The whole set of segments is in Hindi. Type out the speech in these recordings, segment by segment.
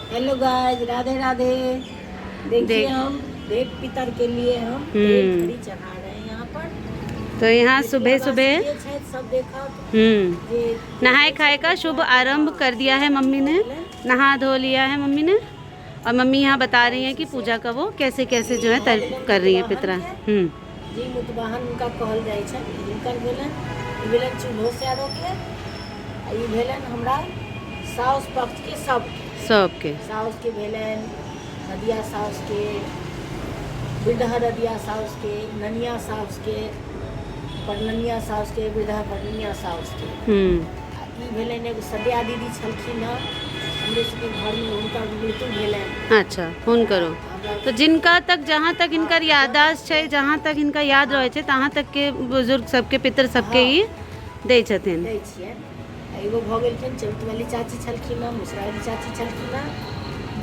Hello guys, Radhe Radhe. देखिए हम देव पितर के लिए हम खड़ी चढ़ा रहे हैं यहाँ पर। तो यहाँ सुबह सुबह सब देखा नहाए खाए का शुभ आरंभ कर दिया है मम्मी ने। नहा धो लिया है मम्मी ने। और मम्मी यहाँ बता रही हैं कि पूजा का वो कैसे कैसे जो है कर रही है पितरा। जी मुतवाहन उनका कहल जाए छै। हिनकर भेलन चूल्हो से आरो के ई भेलन हमरा साउस पक्ष के सबके साउस के भेलन नदिया साउस के, वृद्धा नदिया साउस के, ननिया साउस के, परननिया साउस के, वृद्धा परननिया साउस के। ई भेलन एगो सदिया दीदी छलखिन हँ हमरे सबके घर में, उनका मृत्यु भेलन। अच्छा फोन करो तो जिनका तक जहाँ तक इनकर याददाश्त है, जहाँ तक इनका याद रहे छै तहाँ तक के बुजुर्ग सबके पितर सबके ही दै छथिन। दै छियै। एगो भऽ गेलखिन चौथ वाली चाची छलखिन हँ, मुसरा वाली चाची छलखिन हँ,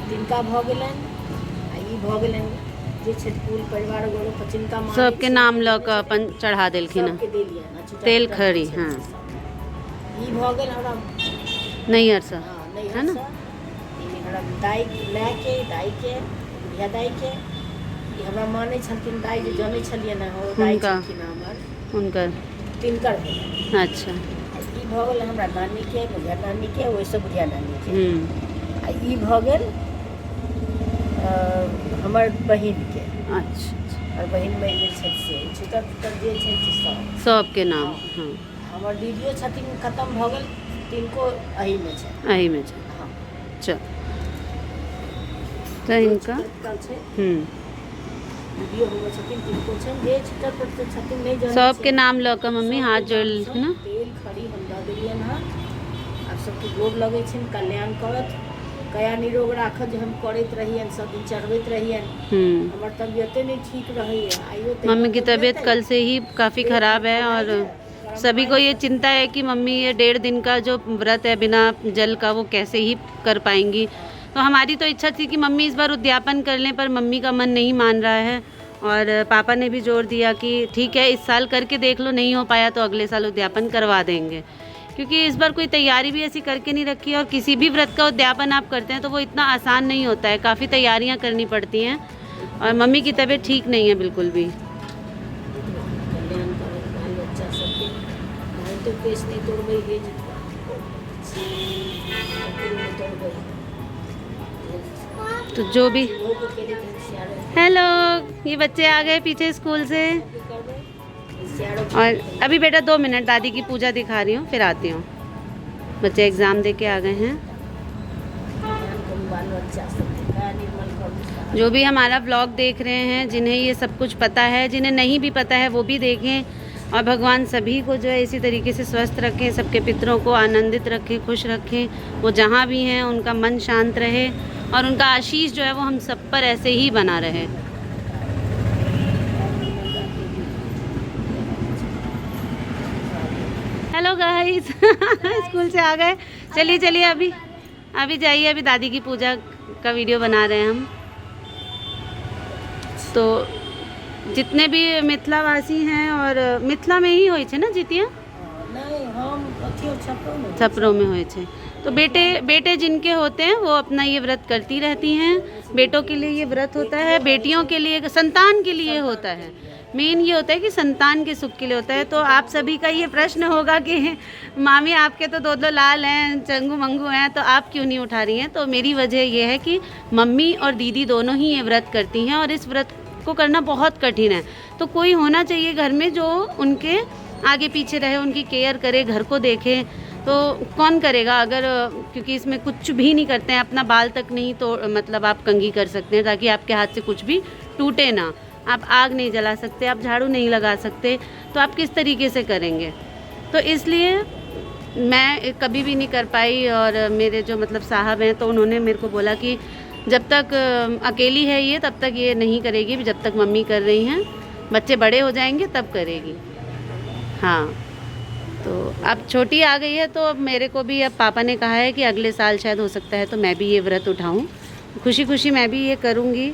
तिनका भऽ गेलन। आ ई भऽ गेलन जे छथि कुल परिवार गोरो पचिनका सबके नाम लऽ कऽ अपन चढ़ा देलखिन हँ तेल खड़ी। हाँ ई भऽ गेल हमरा नैहर से है ना। हमरा दाई लए के दाई के बुढ़िया दाई के ई हमरा मानै छलखिन दाई जे जानै छलियै ना हो दाई छलखिन हमर उनकर तिनकर। अच्छा ई भऽ गेल हमरा नानी के, बुढ़िया नानी के, ओइसे बुढ़िया नानी के। आ ई भऽ गेल हमर बहिन के। अच्छा और बहिन में जे छै से छुटर छुटर जे छै से सबके नाम। हाँ हमर दीदियो छथिन खत्म भऽ गेल, तिनको एही में छै। एही में छै। हाँ चल तो इनका छै दीदियो हमर छथिन, तिनको छै जे छुटर छुटर छथिन नहीं जाने सबके नाम लऽ कऽ मम्मी हाथ जोड़ लेलखिन ना। तेल खड़ी हम दऽ देलियन हँ। आब सबके गोर लगै छनि, कल्याण करत, कया निरोग राखत जे हम करैत रहियन, सब दिन चढ़बैत रहियन। हमर तबियते नहीं ठीक रहैए। आइयो मम्मी की तबीयत कल से ही काफ़ी ख़राब है और सभी को ये चिंता है कि मम्मी ये 1.5 दिन का जो व्रत है बिना जल का वो कैसे ही कर पाएंगी। तो हमारी तो इच्छा थी कि मम्मी इस बार उद्यापन कर लें, पर मम्मी का मन नहीं मान रहा है। और पापा ने भी जोर दिया कि ठीक है इस साल करके देख लो, नहीं हो पाया तो अगले साल उद्यापन करवा देंगे। क्योंकि इस बार कोई तैयारी भी ऐसी करके नहीं रखी है। और किसी भी व्रत का उद्यापन आप करते हैं तो वो इतना आसान नहीं होता है, काफ़ी तैयारियां करनी पड़ती हैं। और मम्मी की तबीयत ठीक नहीं है बिल्कुल भी। तो जो भी हेलो, ये बच्चे आ गए पीछे स्कूल से। और अभी बेटा 2 मिनट दादी की पूजा दिखा रही हूँ फिर आती हूँ। बच्चे एग्ज़ाम दे के आ गए हैं। जो भी हमारा व्लॉग देख रहे हैं, जिन्हें ये सब कुछ पता है, जिन्हें नहीं भी पता है वो भी देखें। और भगवान सभी को जो है इसी तरीके से स्वस्थ रखें, सबके पितरों को आनंदित रखें, खुश रखें। वो जहाँ भी हैं उनका मन शांत रहे और उनका आशीष जो है वो हम सब पर ऐसे ही बना रहे। हेलो गाइस स्कूल से आ गए। चलिए चलिए अभी जाइए, अभी दादी की पूजा का वीडियो बना रहे हैं हम। तो जितने भी मिथिलावासी हैं, और मिथिला में ही होई छे ना जितिया, छपरों में होए छे। तो बेटे जिनके होते हैं वो अपना ये व्रत करती रहती हैं। बेटों के लिए ये व्रत होता है, बेटियों के लिए, संतान के लिए होता है। मेन ये होता है कि संतान के सुख के लिए होता है। तो आप सभी का ये प्रश्न होगा कि मामी आपके तो 2 लाल हैं, चंगू मंगू हैं, तो आप क्यों नहीं उठा रही हैं? तो मेरी वजह ये है कि मम्मी और दीदी दोनों ही ये व्रत करती हैं और इस व्रत को करना बहुत कठिन है। तो कोई होना चाहिए घर में जो उनके आगे पीछे रहे, उनकी केयर करे, घर को देखे। तो कौन करेगा अगर, क्योंकि इसमें कुछ भी नहीं करते हैं, अपना बाल तक नहीं तो मतलब आप कंघी कर सकते हैं ताकि आपके हाथ से कुछ भी टूटे ना। आप आग नहीं जला सकते, आप झाड़ू नहीं लगा सकते, तो आप किस तरीके से करेंगे? तो इसलिए मैं कभी भी नहीं कर पाई। और मेरे जो मतलब साहब हैं तो उन्होंने मेरे को बोला कि जब तक अकेली है ये तब तक ये नहीं करेगी, जब तक मम्मी कर रही हैं, बच्चे बड़े हो जाएंगे तब करेगी। हाँ तो अब छोटी आ गई है तो अब मेरे को भी, अब पापा ने कहा है कि अगले साल शायद हो सकता है तो मैं भी ये व्रत उठाऊं। खुशी खुशी मैं भी ये करूँगी।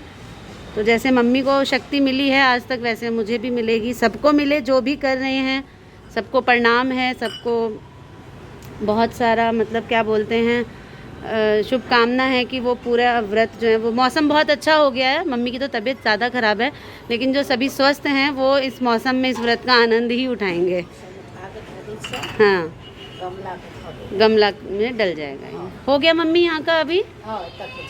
तो जैसे मम्मी को शक्ति मिली है आज तक, वैसे मुझे भी मिलेगी, सबको मिले जो भी कर रहे हैं। सबको प्रणाम है, सबको बहुत सारा मतलब क्या बोलते हैं शुभकामना है कि वो पूरा व्रत जो है वो, मौसम बहुत अच्छा हो गया है, मम्मी की तो तबीयत ज़्यादा ख़राब है, लेकिन जो सभी स्वस्थ हैं वो इस मौसम में इस व्रत का आनंद ही उठाएंगे। हाँ, गमला में डल जाएगा ये। हो गया मम्मी यहाँ का अभी।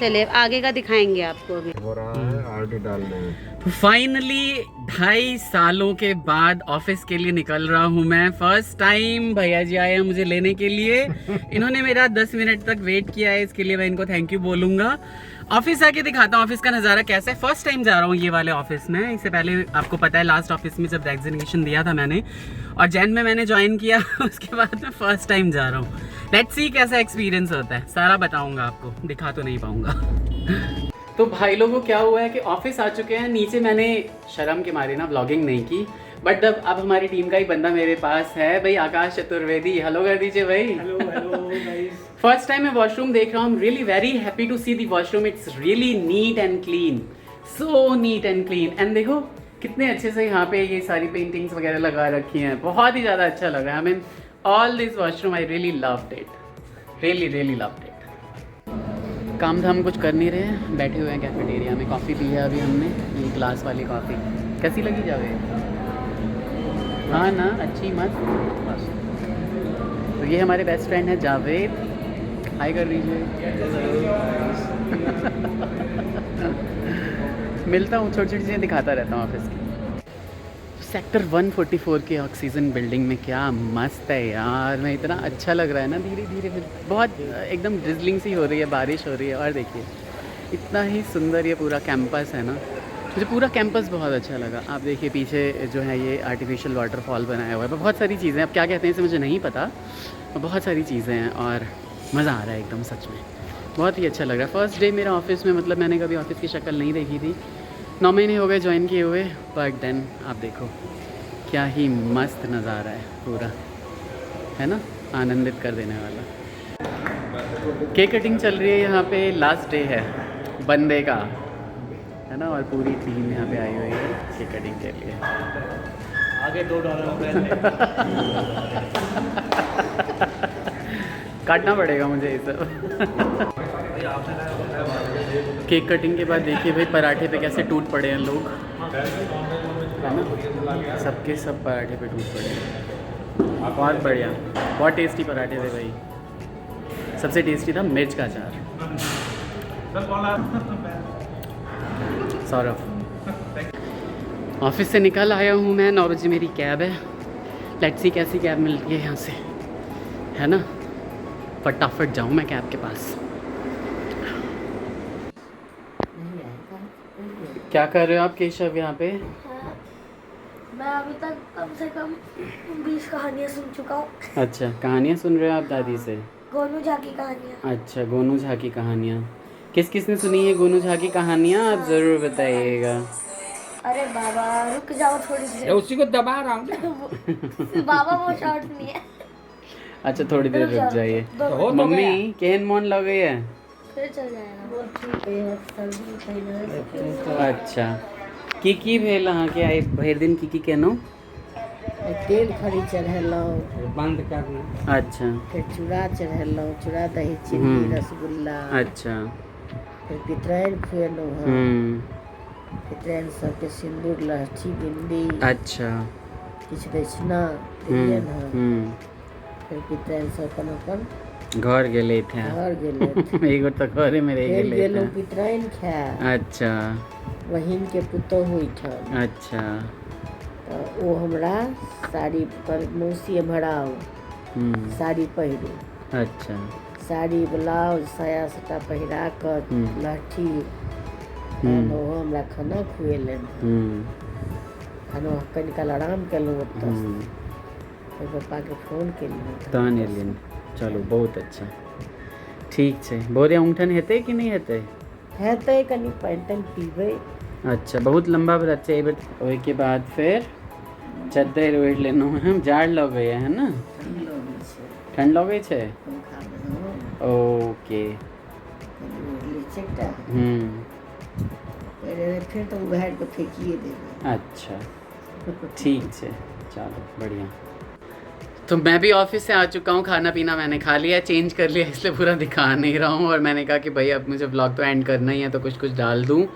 चलिए आगे का दिखाएंगे आपको अभी। हो रहा है आरती डालने में। फाइनली 2.5 सालों के बाद ऑफिस के लिए निकल रहा हूँ मैं। फर्स्ट टाइम भैया जी आए हैं मुझे लेने के लिए। इन्होंने मेरा 10 मिनट तक वेट किया है, इसके लिए मैं इनको थैंक यू बोलूँगा। ऑफिस आके दिखाता हूँ ऑफिस का नज़ारा कैसा है। फर्स्ट टाइम जा रहा हूँ ये वाले ऑफिस में। इससे पहले आपको पता है लास्ट ऑफिस में जब रेजिग्नेशन दिया था मैंने और जैन में मैंने ज्वाइन किया उसके बाद मैं फर्स्ट टाइम जा रहा हूँ। लेट्स सी कैसा एक्सपीरियंस होता है, सारा बताऊँगा आपको, दिखा तो नहीं पाऊँगा। तो भाई लोगों क्या हुआ है कि ऑफिस आ चुके हैं। नीचे मैंने शर्म के मारे ना व्लॉगिंग नहीं की, बट अब हमारी टीम का ही बंदा मेरे पास है भाई, आकाश चतुर्वेदी। हेलो कर दीजिए भाई। Hello guys. फर्स्ट टाइम मैं वॉशरूम देख रहा हूँ। Really very happy to see the washroom. It's really neat and clean, so neat and clean. And देखो कितने अच्छे से यहाँ पे ये सारी पेंटिंग्स वगैरह लगा रखी हैं, बहुत ही ज़्यादा अच्छा लगा। I mean all this washroom I really loved it, really loved it. काम धाम कुछ कर नहीं रहे हैं, बैठे हुए हैं कैफेटेरिया में। कॉफ़ी पी है अभी हमने, ये ग्लास वाली कॉफ़ी। कैसी लगी जावेद? हाँ ना, अच्छी मस्त बस। तो ये हमारे बेस्ट फ्रेंड है जावेद, हाय कर दीजिए। मिलता हूँ, छोटी छोटी चीज़ें दिखाता रहता हूँ ऑफिस की। सेक्टर 144 के ऑक्सीजन बिल्डिंग में क्या मस्त है यार। मैं इतना अच्छा लग रहा है ना, धीरे धीरे बहुत एकदम ड्रिजलिंग सी हो रही है, बारिश हो रही है। और देखिए इतना ही सुंदर ये पूरा कैंपस है ना, मुझे पूरा कैंपस बहुत अच्छा लगा। आप देखिए पीछे जो है ये आर्टिफिशियल वाटरफॉल बनाया हुआ है, बहुत सारी चीज़ें, अब क्या कहते हैं इसे मुझे नहीं पता, बहुत सारी चीज़ें हैं और मज़ा आ रहा है एकदम, सच में बहुत ही अच्छा लग रहा है। फर्स्ट डे मेरा ऑफिस में, मतलब मैंने कभी ऑफिस की शक्ल नहीं देखी थी। 9 महीने हो गए ज्वाइन किए हुए, बट देन आप देखो क्या ही मस्त नज़ारा है पूरा, है ना, आनंदित कर देने वाला। केक कटिंग चल रही है यहाँ पे, लास्ट डे है बंदे का, है ना, और पूरी टीम यहाँ पे आई हुई है केक कटिंग के लिए। आगे $2 काटना पड़ेगा मुझे ये सब। केक कटिंग के बाद देखिए भाई पराठे पे कैसे टूट पड़े हैं लोग, है ना, सबके सब पराठे पे टूट पड़े हैं। बहुत बढ़िया, बहुत टेस्टी पराठे थे भाई। सबसे टेस्टी था मिर्च का अचार। सौरभ, ऑफिस से निकल आया हूँ मैं, 9 बजे मेरी कैब है। लेट्स सी कैसी कैब मिलती है यहाँ से, है ना, फटाफट जाऊँ मैं कैब के पास। क्या कर रहे हो आप केशव यहाँ पे? मैं अभी तक कम से कम 20 कहानियाँ सुन चुका हूँ। अच्छा, कहानियाँ सुन रहे हो आप दादी से? गोनू झा की कहानियाँ। अच्छा, गोनू झा की कहानियाँ। किस किस ने सुनी है गोनू झा की कहानियाँ, आप ज़रूर बताइएगा। अरे बाबा रुक जाओ थोड़ी देर, उसी को दबा रहा हूँ। बाबा वो शॉर्ट नहीं है। अच्छा थोड़ी देर रुक जाइए। मम्मी केहन मन लगे है? फिर चल जाएगा वो, ठीक है सर्दी। अच्छा की भेल अहाँके आइ भरि दिन की केनौ? तेल खड़ी चढ़ेलहुँ, बंद करना। अच्छा, फिर चूड़ा चढ़ेलहुँ, चूड़ा दही चीनी रसगुल्ला। अच्छा, फिर पितराइन खुएलहुँ हँ, पितराइन सबके सिंदूर लहठी बिंदी, अच्छा, किछु दक्षिणा दियन हँ। फिर पितराइन सब अपन अपन घर गेले थे। घर गेले एगो तो घरे में रह फिर गेले गेलहुँ थे। पितराइन खाए। अच्छा बहिन के पुतोहु ओहिठाम, अच्छा, तऽ ओ हमरा साड़ी पर मौसी हराउ साड़ी पहिरू। अच्छा, साड़ी ब्लाउज साया सटा पहिरा कऽ लहठी ओहो हमरा खाना खुएलनि। खाना कनि काल आराम केलहुँ ओतऽ, फिर पप्पाके फोन केलियनि तहन एलियन। चलू बहुत अच्छा, ठीक छै। भोरे उठन हेतै कि नहीं हेतै? हेतै, कनि पानि तानि पीबै। अच्छा, बहुत लंबा व्रत छै एहि बेर। ओहिके बाद फिर चद्दर ओढ़ि लेलहुँ हैं, जाड़ लगैए है ना? ठंड लगै छै? ओके, फिर तो उघाड़ि कऽ फेंकिए देबै। अच्छा ठीक छै, चलो बढ़िया। तो मैं भी ऑफिस से आ चुका हूँ, खाना पीना मैंने खा लिया, चेंज कर लिया, इसलिए पूरा दिखा नहीं रहा हूँ। और मैंने कहा कि भाई अब मुझे ब्लॉग तो एंड करना ही है, तो कुछ कुछ डाल दूँ।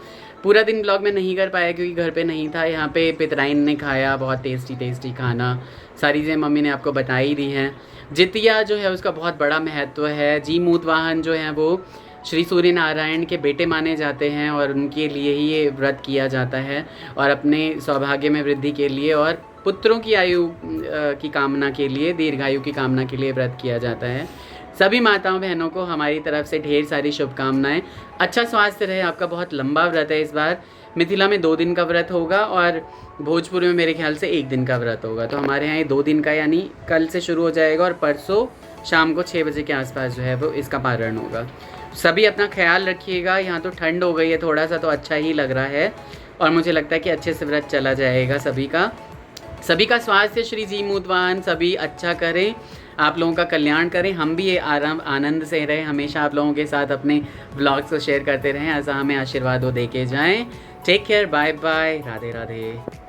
पूरा दिन ब्लॉग में नहीं कर पाया क्योंकि घर पे नहीं था। यहाँ पे पितराइन ने खाया बहुत टेस्टी खाना, सारी चीज़ें मम्मी ने आपको बता ही दी हैं। जितिया जो है उसका बहुत बड़ा महत्व है। जी मूतवाहन जो हैं वो श्री सूर्य नारायण के बेटे माने जाते हैं और उनके लिए ही ये व्रत किया जाता है, और अपने सौभाग्य में वृद्धि के लिए और पुत्रों की आयु की कामना के लिए, दीर्घायु की कामना के लिए व्रत किया जाता है। सभी माताओं बहनों को हमारी तरफ से ढेर सारी शुभकामनाएं। अच्छा स्वास्थ्य रहे आपका। बहुत लंबा व्रत है इस बार। मिथिला में 2 दिन का व्रत होगा और भोजपुर में मेरे ख्याल से 1 दिन का व्रत होगा। तो हमारे यहाँ ये 2 दिन का, यानी कल से शुरू हो जाएगा और परसों शाम को 6 बजे के आसपास जो है वो इसका पारण होगा। सभी अपना ख्याल रखिएगा। यहाँ तो ठंड हो गई है थोड़ा सा, तो अच्छा ही लग रहा है और मुझे लगता है कि अच्छे से व्रत चला जाएगा सभी का। सभी का स्वास्थ्य श्री जी मूतवाहन सभी अच्छा करें, आप लोगों का कल्याण करें। हम भी ये आराम आनंद से रहें, हमेशा आप लोगों के साथ अपने व्लॉग्स को शेयर करते रहें, ऐसा हमें आशीर्वाद वो दे के जाएँ। Take care, bye bye, Radhe Radhe.